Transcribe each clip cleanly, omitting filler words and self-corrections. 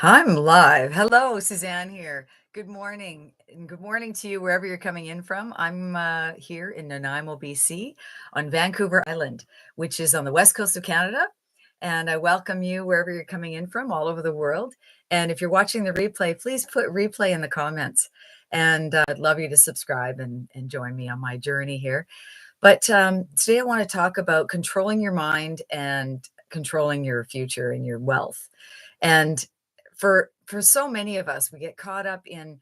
I'm live. Hello, Suzanne here. Good morning, and good morning to you wherever you're coming in from. I'm here in Nanaimo, BC, on Vancouver Island, which is on the west coast of Canada. And I welcome you wherever you're coming in from, all over the world. And if you're watching the replay, please put replay in the comments. And I'd love you to subscribe and join me on my journey here. But today I want to talk about controlling your mind and controlling your future and your wealth. And for so many of us, we get caught up in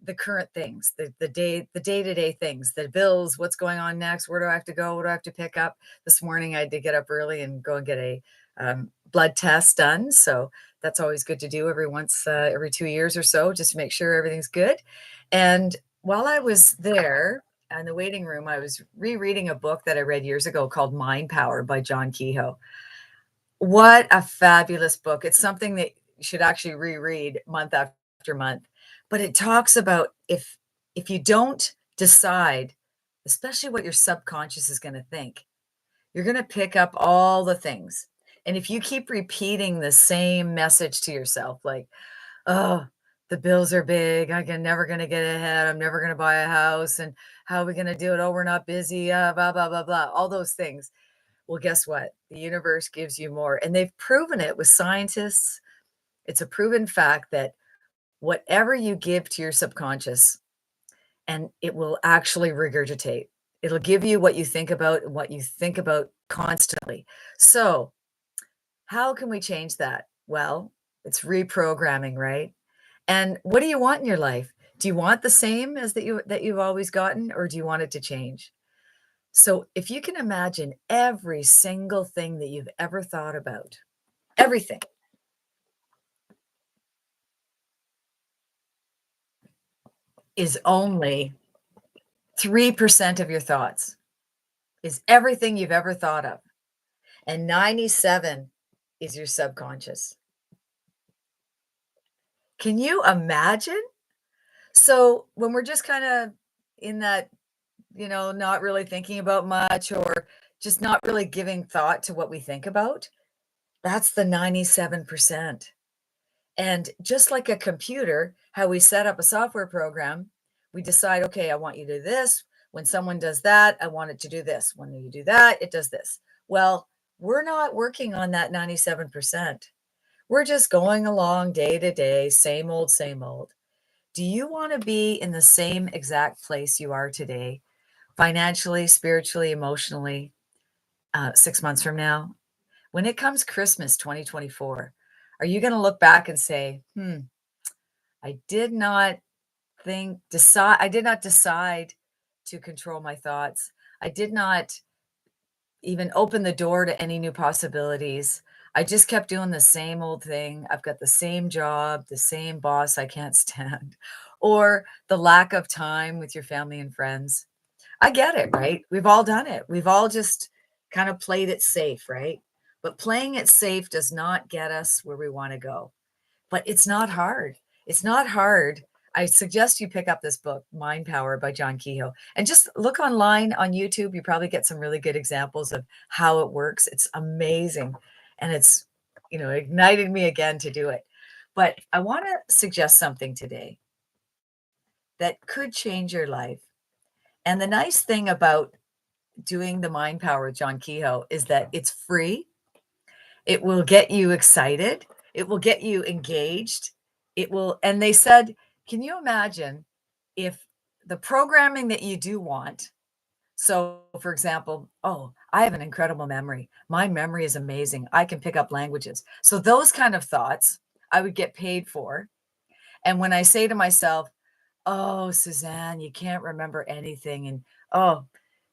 the current things, the day-to-day things, the bills, what's going on next, where do I have to go, what do I have to pick up? This morning I had to get up early and go and get a blood test done. So that's always good to do every 2 years or so, just to make sure everything's good. And while I was there in the waiting room, I was rereading a book that I read years ago called Mind Power by John Kehoe. What a fabulous book. It's something that you should actually reread month after month. But it talks about if you don't decide, especially what your subconscious is going to think, you're going to pick up all the things. And if you keep repeating the same message to yourself, like, oh, the bills are big, never going to get ahead, I'm never going to buy a house, and how are we going to do it? Oh, we're not busy, blah, blah, blah, blah, all those things. Well, guess what? The universe gives you more. And they've proven it with scientists. It's a proven fact that whatever you give to your subconscious, and it will actually regurgitate. It'll give you what you think about and what you think about constantly. So, how can we change that? Well, it's reprogramming, right? And what do you want in your life? Do you want the same as that you've always gotten, or do you want it to change? So if you can imagine every single thing that you've ever thought about, everything is only 3% of your thoughts, is everything you've ever thought of. And 97 is your subconscious. Can you imagine? So when we're just kind of in that, not really thinking about much or just not really giving thought to what we think about, that's the 97%. And just like a computer, how we set up a software program, we decide, okay, I want you to do this. When someone does that, I want it to do this. When you do that, it does this. Well, we're not working on that 97%. We're just going along day to day, same old, same old. Do you want to be in the same exact place you are today, financially, spiritually, emotionally, 6 months from now? When it comes Christmas 2024, are you going to look back and say, I did not I did not decide to control my thoughts. I did not even open the door to any new possibilities. I just kept doing the same old thing. I've got the same job, the same boss I can't stand, or the lack of time with your family and friends. I get it, right? We've all done it. We've all just kind of played it safe, right? But playing it safe does not get us where we want to go. But it's not hard. It's not hard. I suggest you pick up this book, Mind Power by John Kehoe, and just look online on YouTube. You probably get some really good examples of how it works. It's amazing. And it's, ignited me again to do it. But I want to suggest something today that could change your life. And the nice thing about doing the Mind Power with John Kehoe is that it's free. It will get you excited. It will get you engaged. And they said, can you imagine if the programming that you do want, so for example, oh, I have an incredible memory. My memory is amazing. I can pick up languages. So those kind of thoughts I would get paid for. And when I say to myself, oh, Suzanne, you can't remember anything. And oh,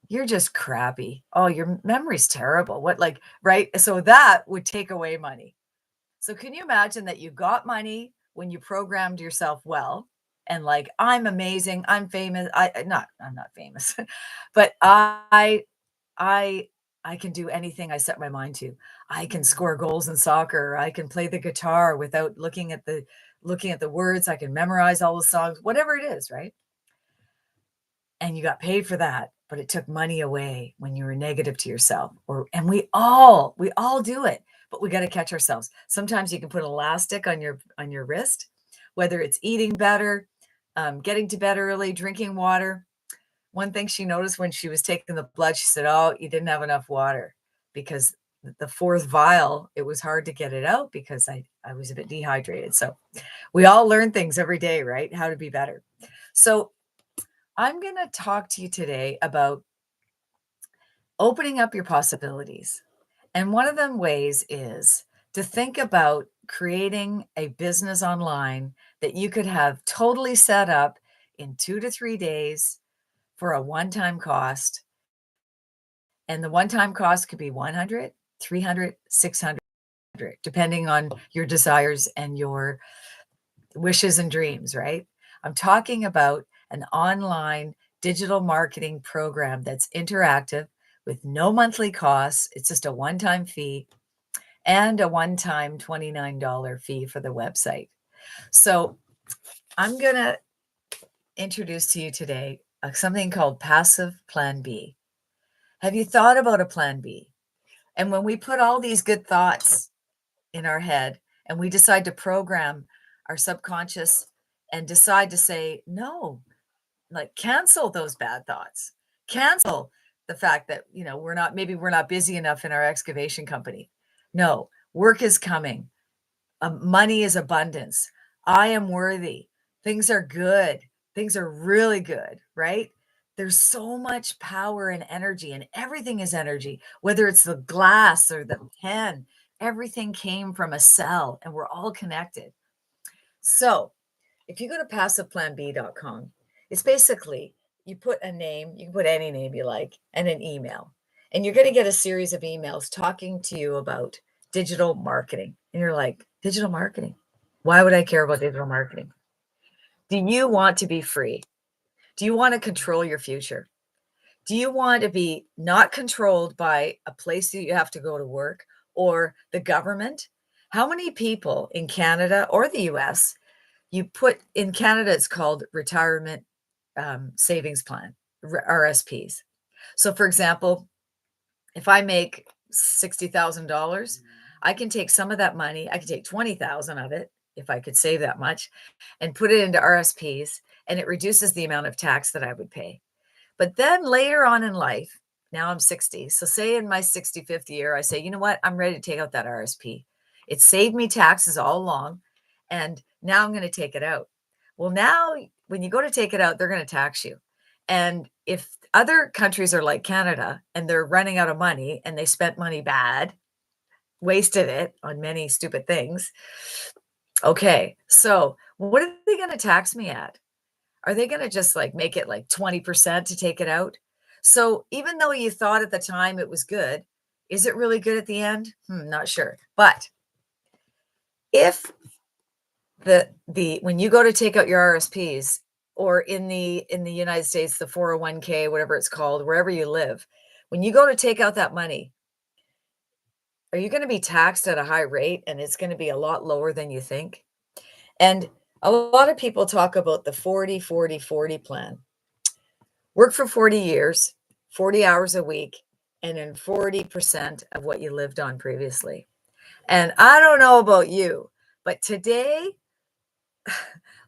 you're just crappy. Oh, your memory's terrible. What, like, right? So that would take away money. So can you imagine that you got money when you programmed yourself well and like, I'm amazing, I'm famous. I'm not famous, but I I can do anything I set my mind to. I can score goals in soccer. I can play the guitar without looking at the words. I can memorize all the songs, whatever it is, right? And you got paid for that, but it took money away when you were negative to yourself. And we all do it. but we got to catch ourselves. Sometimes you can put an elastic on your wrist, whether it's eating better, getting to bed early, drinking water. One thing she noticed when she was taking the blood, she said, "Oh, you didn't have enough water," because the fourth vial, it was hard to get it out because I was a bit dehydrated. So we all learn things every day, right? How to be better. So I'm going to talk to you today about opening up your possibilities. And one of them ways is to think about creating a business online that you could have totally set up in 2 to 3 days for a one-time cost. And the one-time cost could be 100, 300, 600, depending on your desires and your wishes and dreams, right? I'm talking about an online digital marketing program that's interactive with no monthly costs. It's just a one-time fee and a one-time $29 fee for the website. So I'm going to introduce to you today something called PassivePlanB. Have you thought about a plan B? And when we put all these good thoughts in our head and we decide to program our subconscious and decide to say, no, like cancel those bad thoughts, cancel the fact that, we're not busy enough in our excavation company. No, work is coming. Money is abundance. I am worthy. Things are good. Things are really good, right? There's so much power and energy, and everything is energy, whether it's the glass or the pen. Everything came from a cell, and we're all connected. So, if you go to PassivePlanB.com, it's basically you put a name, you can put any name you like, and an email. And you're going to get a series of emails talking to you about digital marketing. And you're like, digital marketing? Why would I care about digital marketing? Do you want to be free? Do you want to control your future? Do you want to be not controlled by a place that you have to go to work or the government? How many people in Canada or the US you put in Canada, it's called retirement savings plan, RSPs. So, for example, if I make $60,000, I can take some of that money. I can take 20,000 of it if I could save that much and put it into RSPs, and it reduces the amount of tax that I would pay. But then later on in life, now I'm 60. So say in my 65th year, I say, you know what? I'm ready to take out that RSP. It saved me taxes all along. And now I'm going to take it out. Well, now when you go to take it out, they're going to tax you. And if other countries are like Canada and they're running out of money and they spent money bad, wasted it on many stupid things. Okay. So what are they going to tax me at? Are they gonna just, like, make it, like, 20% to take it out? So, even though you thought at the time it was good, is it really good at the end? Not sure. But if the when you go to take out your RSPs or in the United States, the 401k, whatever it's called, wherever you live, when you go to take out that money, are you gonna be taxed at a high rate, and it's gonna be a lot lower than you think? And a lot of people talk about the 40-40-40 plan. Work for 40 years, 40 hours a week, and then 40% of what you lived on previously. And I don't know about you, but today,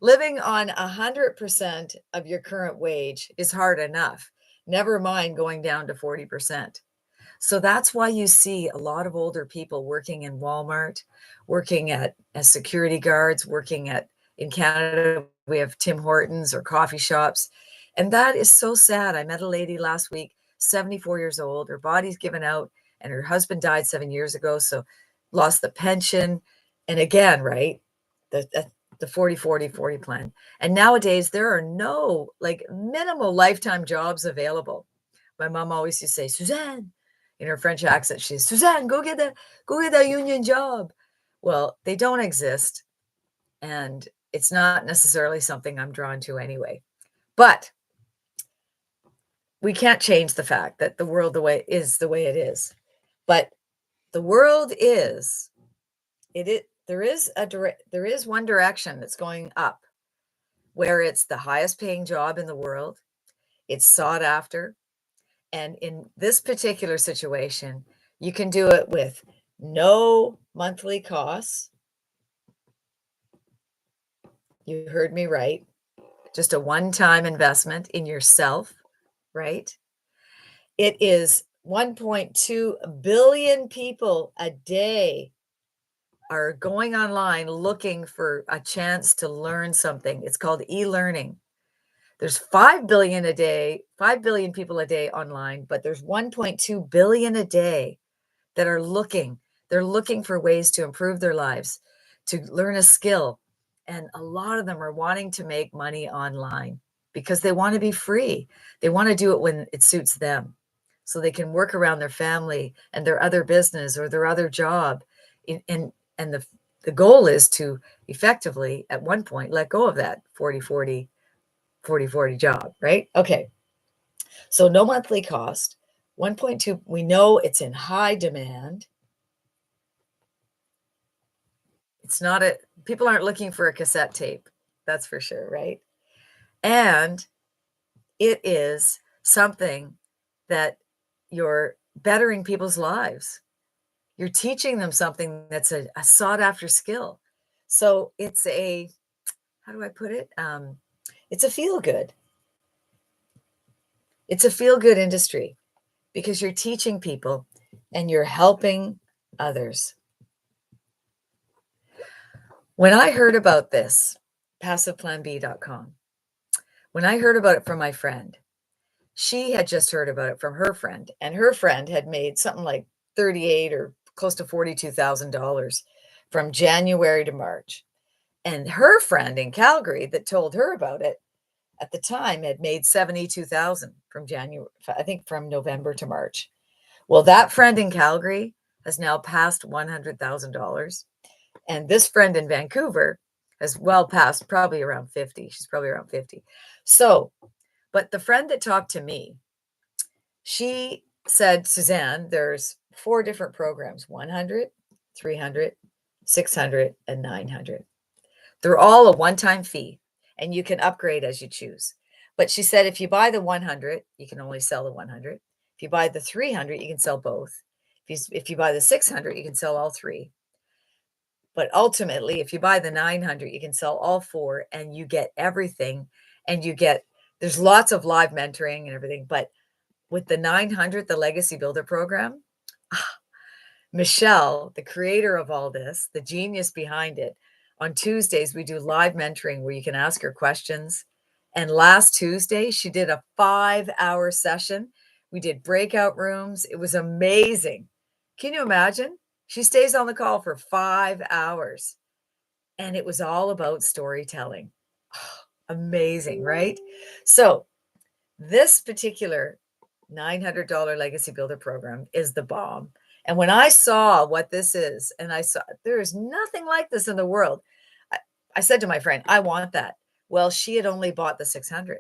living on 100% of your current wage is hard enough. Never mind going down to 40%. So that's why you see a lot of older people working in Walmart, working as security guards, in Canada, we have Tim Hortons or coffee shops. And that is so sad. I met a lady last week, 74 years old. Her body's given out, and her husband died 7 years ago. So lost the pension. And again, right? The 40-40-40 plan. And nowadays, there are no like minimal lifetime jobs available. My mom always used to say, Suzanne, in her French accent, she's Suzanne, go get that union job. Well, they don't exist. And it's not necessarily something I'm drawn to anyway. But we can't change the fact that the world the way it is. But the world is there is one direction that's going up where it's the highest paying job in the world. It's sought after. And in this particular situation, you can do it with no monthly costs. You heard me right. Just a one-time investment in yourself, right? It is 1.2 billion people a day are going online looking for a chance to learn something. It's called e-learning. There's 5 billion a day, 5 billion people a day online, but there's 1.2 billion a day that are looking. They're looking for ways to improve their lives, to learn a skill. And a lot of them are wanting to make money online because they want to be free. They want to do it when it suits them. So they can work around their family and their other business or their other job. And the goal is to effectively, at one point, let go of that 40-40 job, right? Okay. So no monthly cost. 1.2, we know it's in high demand. It's not a people aren't looking for a cassette tape. That's for sure, right? And it is something that you're bettering people's lives. You're teaching them something that's a sought after skill. So it's a, how do I put it? It's a feel good. It's a feel good industry because you're teaching people and you're helping others. When I heard about this, PassivePlanB.com, when I heard about it from my friend, she had just heard about it from her friend, and her friend had made something like 38 or close to $42,000 from January to March. And her friend in Calgary that told her about it at the time had made 72,000 from January, I think from November to March. Well, that friend in Calgary has now passed $100,000. And this friend in Vancouver has well passed probably around 50. She's probably around 50. So, but the friend that talked to me, she said, Suzanne, there's 4 different programs: 100, 300, 600, and 900. They're all a one-time fee, and you can upgrade as you choose. But she said if you buy the 100, you can only sell the 100. If you buy the 300, you can sell both. If you buy the 600, you can sell all 3. But ultimately, if you buy the 900, you can sell all 4 and you get everything. And you get, there's lots of live mentoring and everything. But with the 900, the Legacy Builder program, Michelle, the creator of all this, the genius behind it, on Tuesdays, we do live mentoring where you can ask her questions. And last Tuesday, she did a 5-hour session. We did breakout rooms. It was amazing. Can you imagine? She stays on the call for 5 hours. And it was all about storytelling. Amazing, right? So this particular $900 Legacy Builder program is the bomb. And when I saw what this is, and I saw there is nothing like this in the world, I, I said to my friend, I want that. Well, she had only bought the 600.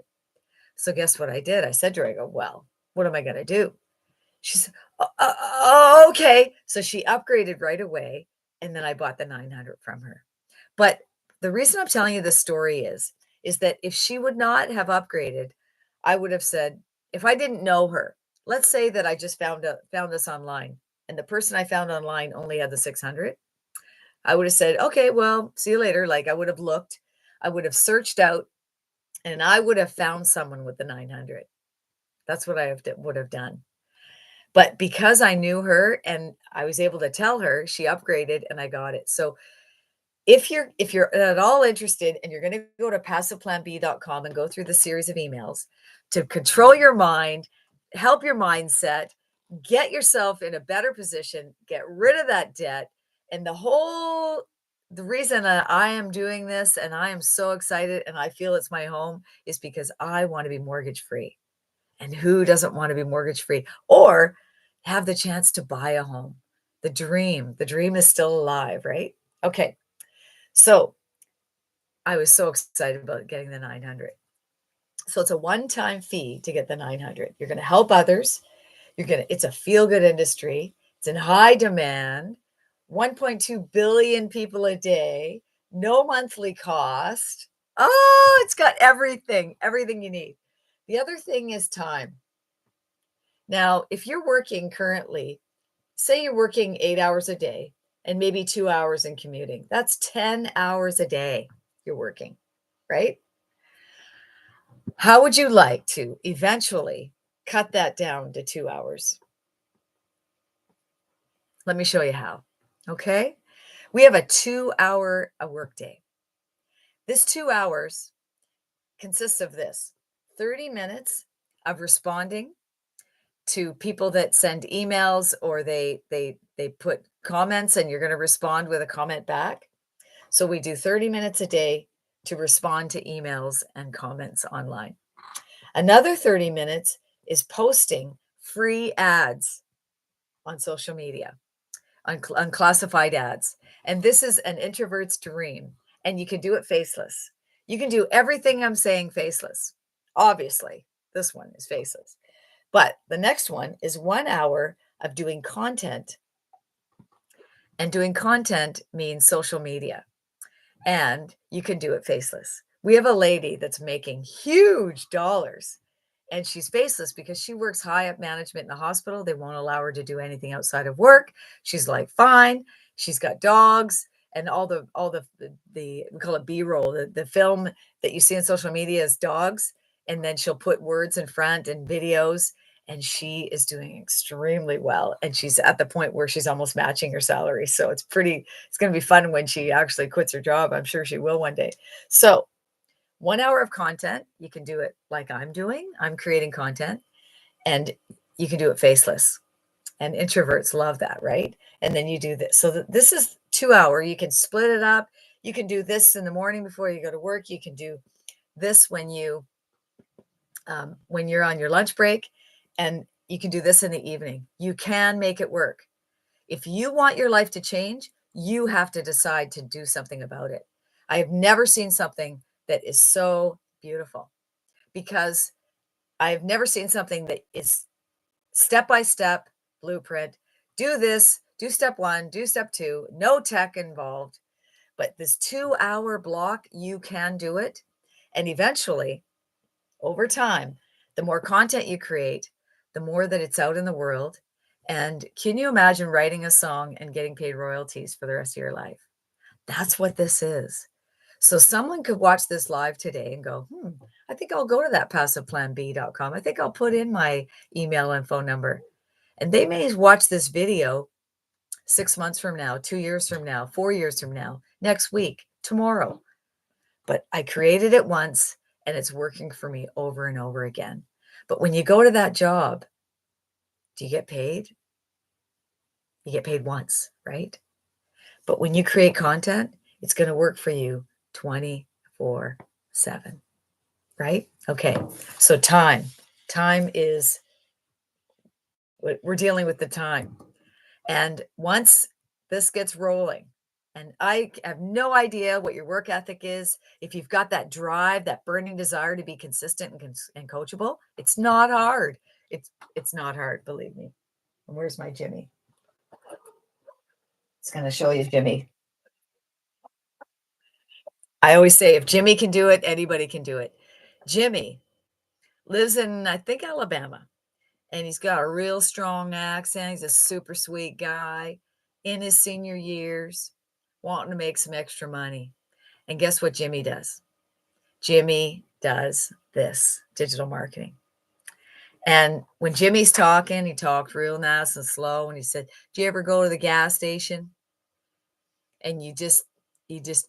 So guess what I did? I said to her, I go, well, what am I going to do? She said, okay. So she upgraded right away. And then I bought the 900 from her. But the reason I'm telling you this story is that if she would not have upgraded, I would have said, if I didn't know her, let's say that I just found this online and the person I found online only had the 600, I would have said, okay, well, see you later. Like I would have looked, I would have searched out, and I would have found someone with the 900. That's what would have done. But because I knew her and I was able to tell her, she upgraded and I got it. So if you're at all interested and you're going to go to PassivePlanB.com and go through the series of emails to control your mind, help your mindset, get yourself in a better position, get rid of that debt, and the reason that I am doing this and I am so excited and I feel it's my home is because I want to be mortgage free. And who doesn't want to be mortgage free or have the chance to buy a home? The dream is still alive, right? Okay. So I was so excited about getting the 900. So it's a one-time fee to get the 900. You're going to help others. It's a feel-good industry. It's in high demand. 1.2 billion people a day, no monthly cost. Oh, it's got everything you need. The other thing is time. Now, if you're working currently say you're working 8 hours a day and maybe 2 hours in commuting. That's 10 hours a day you're working, right? How would you like to eventually cut that down to 2 hours? Let me show you how. Okay? We have a 2-hour a workday. This 2 hours consists of this: 30 minutes of responding to people that send emails, or they put comments and you're going to respond with a comment back. So we do 30 minutes a day to respond to emails and comments online. Another 30 minutes is posting free ads on social media, unclassified ads. And this is an introvert's dream. And you can do it faceless. You can do everything I'm saying faceless. Obviously, this one is faceless. But the next one is 1 hour of doing content. And doing content means social media. And you can do it faceless. We have a lady that's making huge dollars, and she's faceless because she works high up management in the hospital. They won't allow her to do anything outside of work. She's like, fine. She's got dogs and all the we call it B-roll, the film that you see on social media is dogs. And then she'll put words in front and videos. And she is doing extremely well. And she's at the point where she's almost matching her salary. So it's going to be fun when she actually quits her job. I'm sure she will one day. So 1 hour of content, you can do it like I'm doing. I'm creating content, and you can do it faceless. And introverts love that, right? And then you do this. So this is 2 hour. You can split it up. You can do this in the morning before you go to work. You can do this when you're on your lunch break, and you can do this in the evening. You can make it work. If you want your life to change, you have to decide to do something about it. I have never seen something that is so beautiful, because I've never seen something that is step by step blueprint. Do this, do step one, do step two, no tech involved. But this 2 hour block, you can do it. And eventually, over time, the more content you create, the more that it's out in the world. And can you imagine writing a song and getting paid royalties for the rest of your life? That's what this is. So someone could watch this live today and go, I think I'll go to that PassivePlanB.com. I think I'll put in my email and phone number. And they may watch this video 6 months from now, 2 years from now, 4 years from now, next week, tomorrow. But I created it once, and it's working for me over and over again. But when you go to that job, do you get paid? You get paid once, right? But when you create content, it's going to work for you 24/7, right? Okay. So time is, we're dealing with the time. And once this gets rolling, and I have no idea what your work ethic is, if you've got that drive, that burning desire to be consistent and coachable, it's not hard. It's not hard, believe me. And where's my Jimmy? It's going to show you Jimmy. I always say if Jimmy can do it, anybody can do it. Jimmy lives in, I think, Alabama, and he's got a real strong accent. He's a super sweet guy in his senior years, wanting to make some extra money. And guess what Jimmy does? Jimmy does this digital marketing. And when Jimmy's talking, he talked real nice and slow. And he said, do you ever go to the gas station and you just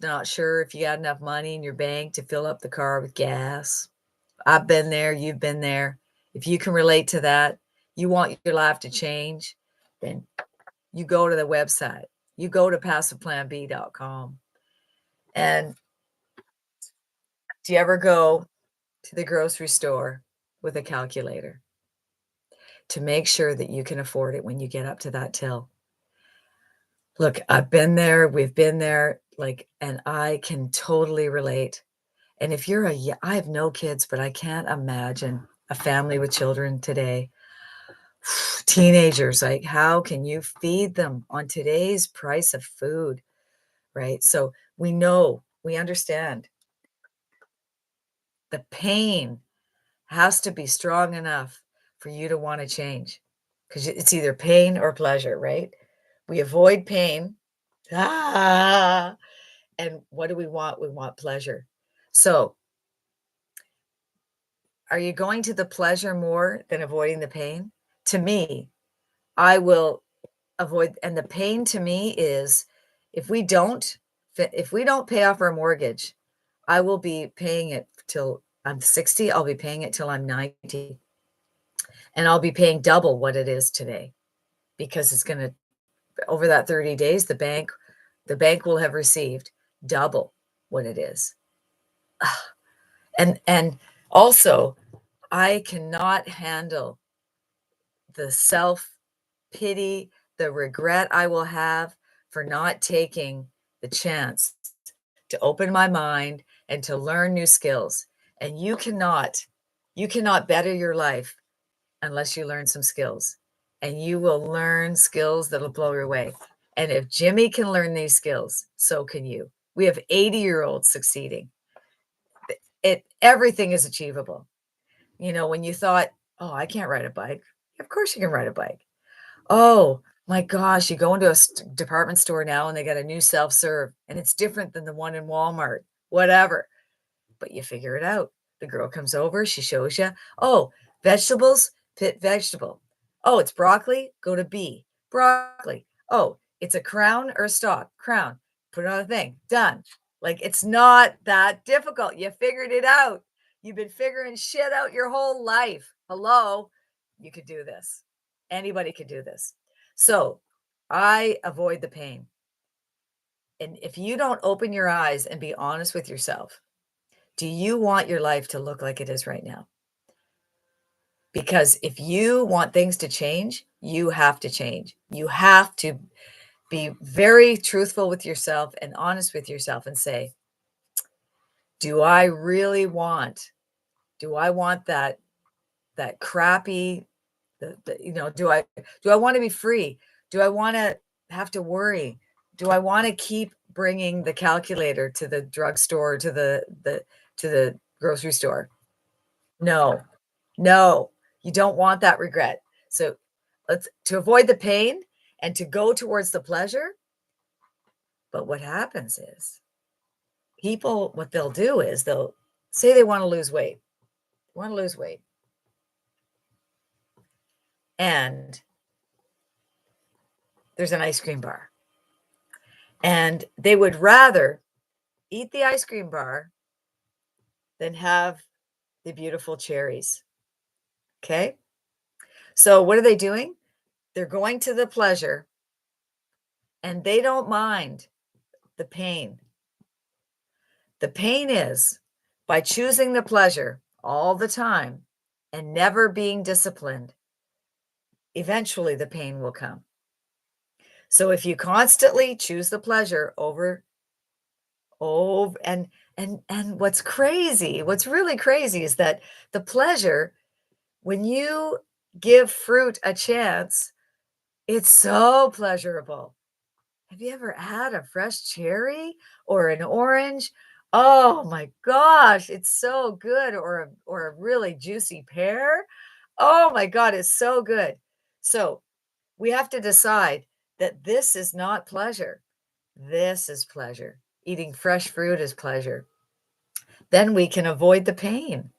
not sure if you got enough money in your bank to fill up the car with gas? I've been there. You've been there. If you can relate to that, you want your life to change, then you go to the website. You go to PassivePlanB.com. And do you ever go to the grocery store with a calculator to make sure that you can afford it when you get up to that till? Look, I've been there. We've been there. And I can totally relate. And if you're I have no kids, but I can't imagine a family with children today. Teenagers, like, how can you feed them on today's price of food, right? So we understand the pain has to be strong enough for you to want to change. because it's either pain or pleasure, right? We avoid pain. Ah, and what do we want? We want pleasure. So, are you going to the pleasure more than avoiding the pain? To me, I will avoid, and the pain to me is if we don't if we don't pay off our mortgage, I will be paying it till I'm 60, I'll be paying it till I'm 90, and I'll be paying double what it is today because it's gonna over that 30 days, the bank will have received double what it is. And also, I cannot handle the self-pity, the regret I will have for not taking the chance to open my mind and to learn new skills. And you cannot better your life unless you learn some skills. And you will learn skills that'll blow your way. And if Jimmy can learn these skills, so can you. We have 80-year-olds succeeding. Everything is achievable. When you thought, "Oh, I can't ride a bike." Of course you can ride a bike. Oh my gosh, you go into a department store now and they got a new self-serve and it's different than the one in Walmart, whatever. But you figure it out. The girl comes over, she shows you, oh, vegetables, pit vegetable. Oh, it's broccoli, go to B. Broccoli. Oh, it's a crown or a stalk? Crown. Put it on the thing. Done. Like it's not that difficult. You figured it out. You've been figuring shit out your whole life. Hello? You could do this. Anybody could do this. So I avoid the pain. And if you don't open your eyes and be honest with yourself, do you want your life to look like it is right now? Because if you want things to change, you have to change. You have to be very truthful with yourself and honest with yourself and say, do I really want, do I want that crappy, do I want to be free? Do I want to have to worry? Do I want to keep bringing the calculator to the drugstore, to the grocery store? No, no, you don't want that regret. So let's to avoid the pain and to go towards the pleasure. But what happens is people, what they'll do is they'll say they want to lose weight, want to lose weight. And there's an ice cream bar. And they would rather eat the ice cream bar than have the beautiful cherries. Okay. So what are they doing? They're going to the pleasure and they don't mind the pain. The pain is by choosing the pleasure all the time and never being disciplined, eventually the pain will come. So if you constantly choose the pleasure over and what's really crazy is that the pleasure, when you give fruit a chance, it's so pleasurable. Have you ever had a fresh cherry or an orange? Oh my gosh, it's so good, or a really juicy pear. Oh my god, it's so good. So, we have to decide that this is not pleasure. This is pleasure. Eating fresh fruit is pleasure. Then we can avoid the pain.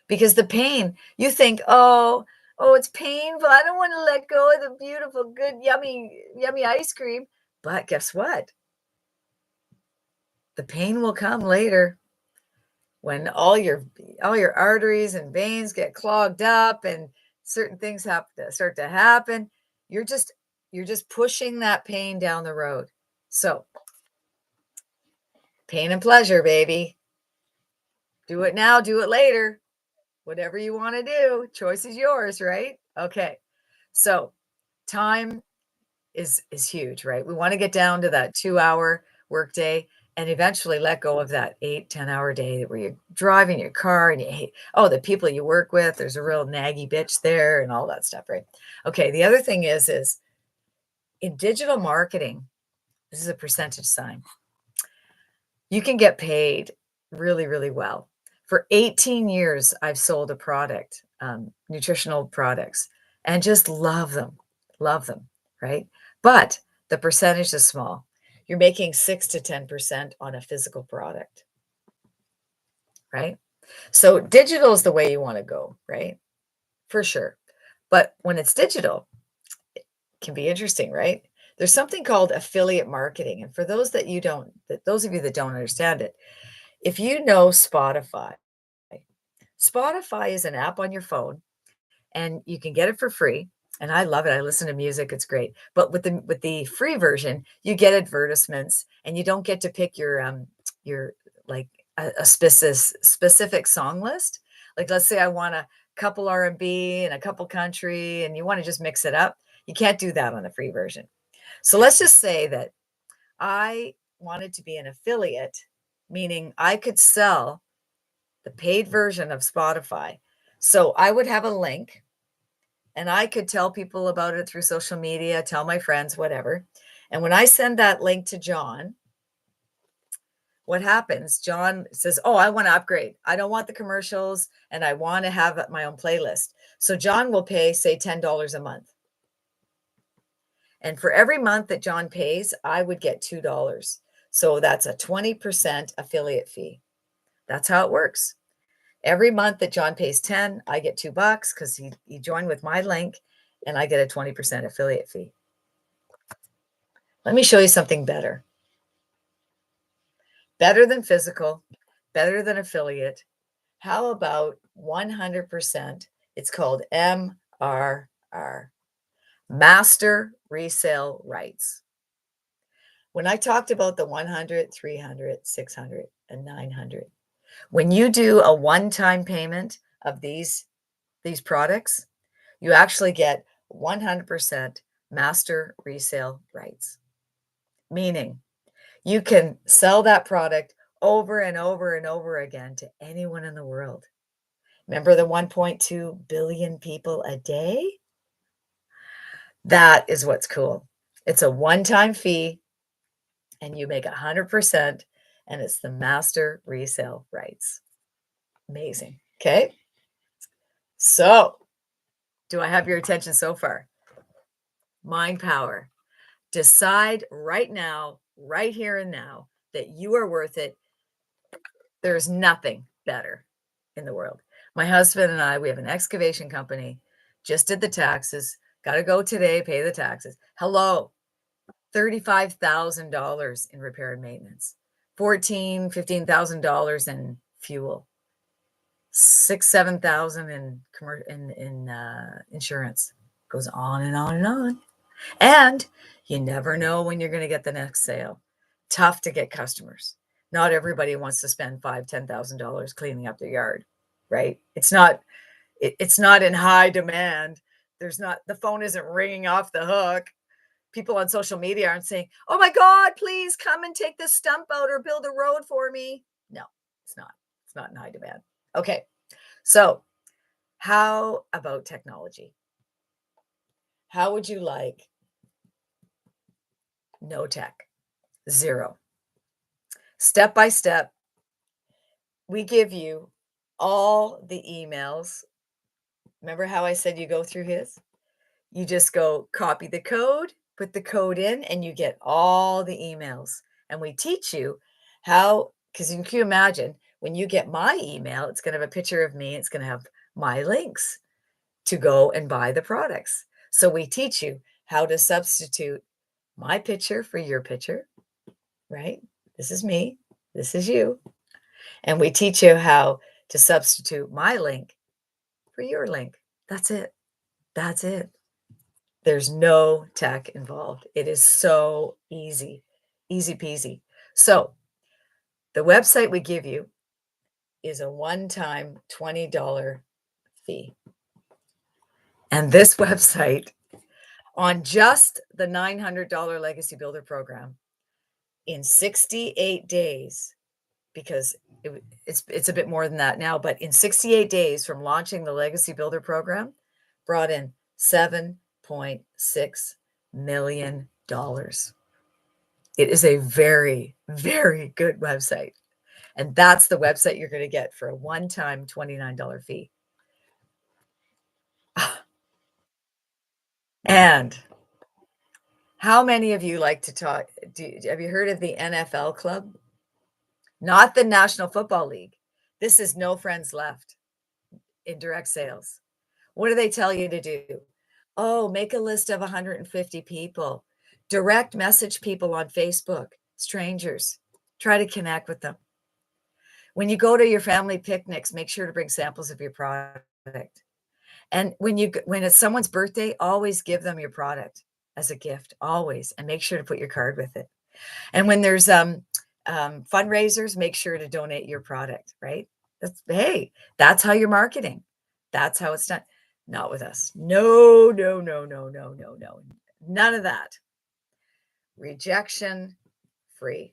Because the pain, you think, "Oh, it's painful. I don't wanna let go of the beautiful, good, yummy, yummy ice cream." But guess what? The pain will come later when all your arteries and veins get clogged up and certain things have to start to happen. You're just pushing that pain down the road. So, pain and pleasure, baby. Do it now, do it later. Whatever you want to do, choice is yours, right? Okay. So, time is huge, right? We want to get down to that 2-hour workday and eventually let go of that 8, 10 hour day where you're driving your car and you hate, oh, the people you work with, there's a real naggy bitch there and all that stuff, right? Okay. The other thing is in digital marketing, this is a percentage sign. You can get paid really, really well. For 18 years, I've sold a product, nutritional products, and just love them. love them, right? But the percentage is small. You're making 6 to 10% on a physical product, right? So digital is the way you want to go, right? For sure. But when it's digital, can be interesting, right? There's something called affiliate marketing. And for those that you don't, that those of you that don't understand it, if you know Spotify, Spotify is an app on your phone and you can get it for free. And I love it. I listen to music. It's great. But with the free version, you get advertisements and you don't get to pick your like a specific song list. Like let's say I want a couple R&B and a couple country and you want to just mix it up. You can't do that on the free version. So let's just say that I wanted to be an affiliate, meaning I could sell the paid version of Spotify. So I would have a link and I could tell people about it through social media, tell my friends, whatever. And when I send that link to John, what happens? John says, "Oh, I want to upgrade. I don't want the commercials and I want to have my own playlist." So John will pay, say, $10 a month. And for every month that John pays, I would get $2. So that's a 20% affiliate fee. That's how it works. Every month that John pays 10, I get $2 because he joined with my link and I get a 20% affiliate fee. Let me show you something better. Better than physical, better than affiliate. How about 100%? It's called MRR, Master Resale Rights. When I talked about the 100, 300, 600, and 900, when you do a one-time payment of these products, you actually get 100% master resale rights, meaning you can sell that product over and over and over again to anyone in the world. Remember the 1.2 billion people a day? That is what's cool. It's a one-time fee and you make 100% and it's the master resale rights. Amazing. Okay. So, do I have your attention so far? Mind power. Decide right now, right here and now, that you are worth it. There's nothing better in the world. My husband and I, we have an excavation company, just did the taxes, got to go today, pay the taxes. Hello, $35,000 in repair and maintenance, $15,000 in fuel, 6, 7,000 in insurance. Goes on and on and on. And you never know when you're going to get the next sale. Tough to get customers. Not everybody wants to spend $5,000, $10,000 cleaning up their yard, right? It's not in high demand. There's not the phone isn't ringing off the hook. People on social media aren't saying, "Oh my God, please come and take this stump out or build a road for me." No, it's not. It's not in high demand. Okay, so how about technology? How would you like no tech? Zero. Step by step, we give you all the emails. Remember how I said you go through his? You just go copy the code, put the code in, and you get all the emails. And we teach you how, because you can imagine when you get my email, it's going to have a picture of me, it's going to have my links to go and buy the products. So we teach you how to substitute my picture for your picture, right? This is me, this is you. And we teach you how to substitute my link for your link. That's it. That's it. There's no tech involved. It is so easy, easy peasy. So the website we give you is a one-time $20 fee. And this website on just the $900 Legacy Builder program in 68 days, because it's a bit more than that now, but in 68 days from launching the Legacy Builder program, brought in $7.6 million. It is a very, very good website. And that's the website you're going to get for a one-time $29 fee. And how many of you like to talk? Have you heard of the NFL Club? Not the National Football League. This is no friends left in direct sales. What do they tell you to do? Oh, make a list of 150 people. Direct message people on Facebook, strangers. Try to connect with them. When you go to your family picnics, make sure to bring samples of your product. And when it's someone's birthday, always give them your product as a gift, always, and make sure to put your card with it. And when there's fundraisers, make sure to donate your product, right? Hey, that's how you're marketing. That's how it's done. Not with us. No, no, no, no, no, no, no. None of that. Rejection free.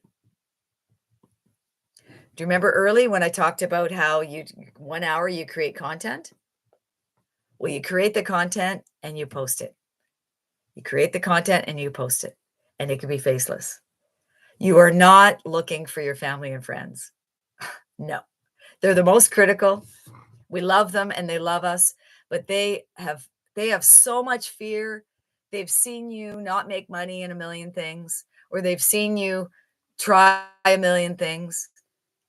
Do you remember early when I talked about how 1 hour you create content? Well, you create the content and you post it. You create the content and you post it, and it can be faceless. You are not looking for your family and friends. No, they're the most critical. We love them and they love us, but they have so much fear. They've seen you not make money in a million things, or they've seen you try a million things,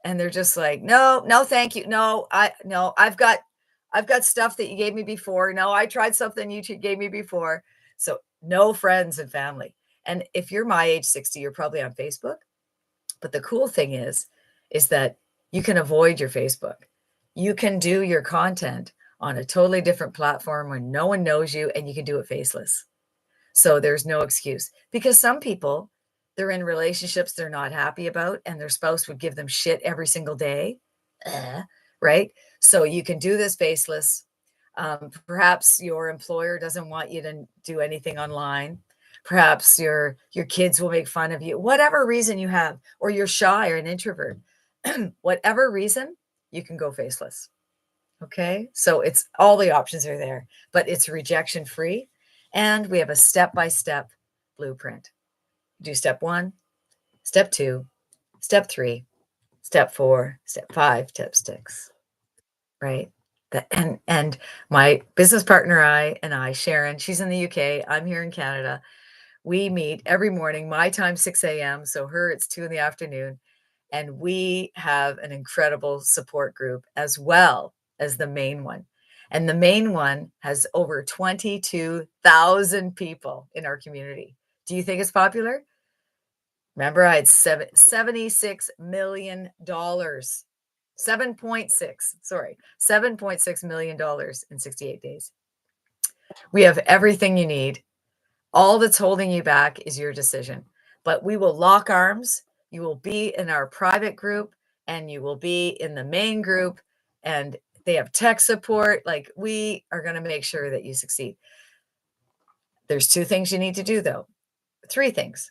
and they're just like, no, no, thank you. No, I've got stuff that you gave me before. No, I tried something you gave me before. So no friends and family. And if you're my age, 60, you're probably on Facebook. But the cool thing is that you can avoid your Facebook. You can do your content on a totally different platform where no one knows you, and you can do it faceless. So there's no excuse, because some people, they're in relationships they're not happy about, and their spouse would give them shit every single day. Right? So you can do this faceless. Perhaps your employer doesn't want you to do anything online. Perhaps your kids will make fun of you, whatever reason you have, or you're shy or an introvert. Whatever reason, you can go faceless. Okay? So it's all the options are there, but it's rejection free. And we have a step-by-step blueprint. Do step 1, step 2, step 3, step 4, step 5, step 6. Right? And my business partner, Sharon, she's in the UK, I'm here in Canada. We meet every morning, my time, 6 a.m. So her, it's 2 in the afternoon. And we have an incredible support group as well as the main one. And the main one has over 22,000 people in our community. Do you think it's popular? Remember, I had $76 million. 7.6 million dollars in 68 days. We have everything you need. All that's holding you back is your decision. But we will lock arms. You will be in our private group, and you will be in the main group, and they have tech support. Like, we are going to make sure that you succeed. There's 2 things you need to do, though. 3 things.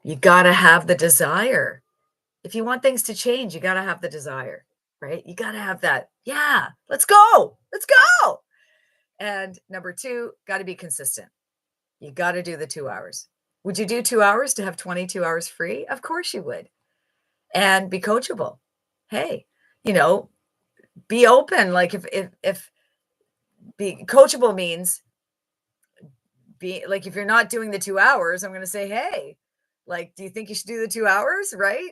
You got to have the desire. If you want things to change, you got to have the desire, right? You got to have that. Yeah, let's go. Let's go. And number 2, got to be consistent. You got to do the 2 hours. Would you do 2 hours to have 22 hours free? Of course you would. And be coachable. Hey, be open. Like, if be coachable means if you're not doing the 2 hours, I'm going to say, hey, like, do you think you should do the 2 hours? Right?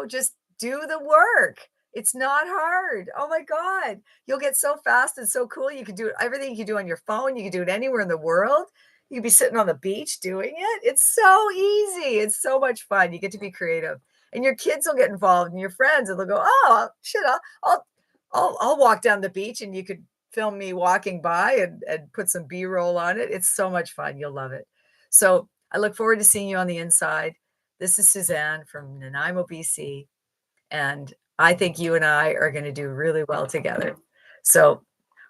Just do the work. It's not hard. Oh my God. You'll get so fast and so cool. You can do everything you can do on your phone. You can do it anywhere in the world. You can be sitting on the beach doing it. It's so easy. It's so much fun. You get to be creative, and your kids will get involved, and your friends, and they'll go, oh shit, I'll walk down the beach, and you could film me walking by and put some B-roll on it. It's so much fun. You'll love it. So I look forward to seeing you on the inside. This is Suzanne from Nanaimo, BC, and I think you and I are going to do really well together. So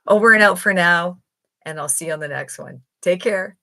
over and out for now, and I'll see you on the next one. Take care.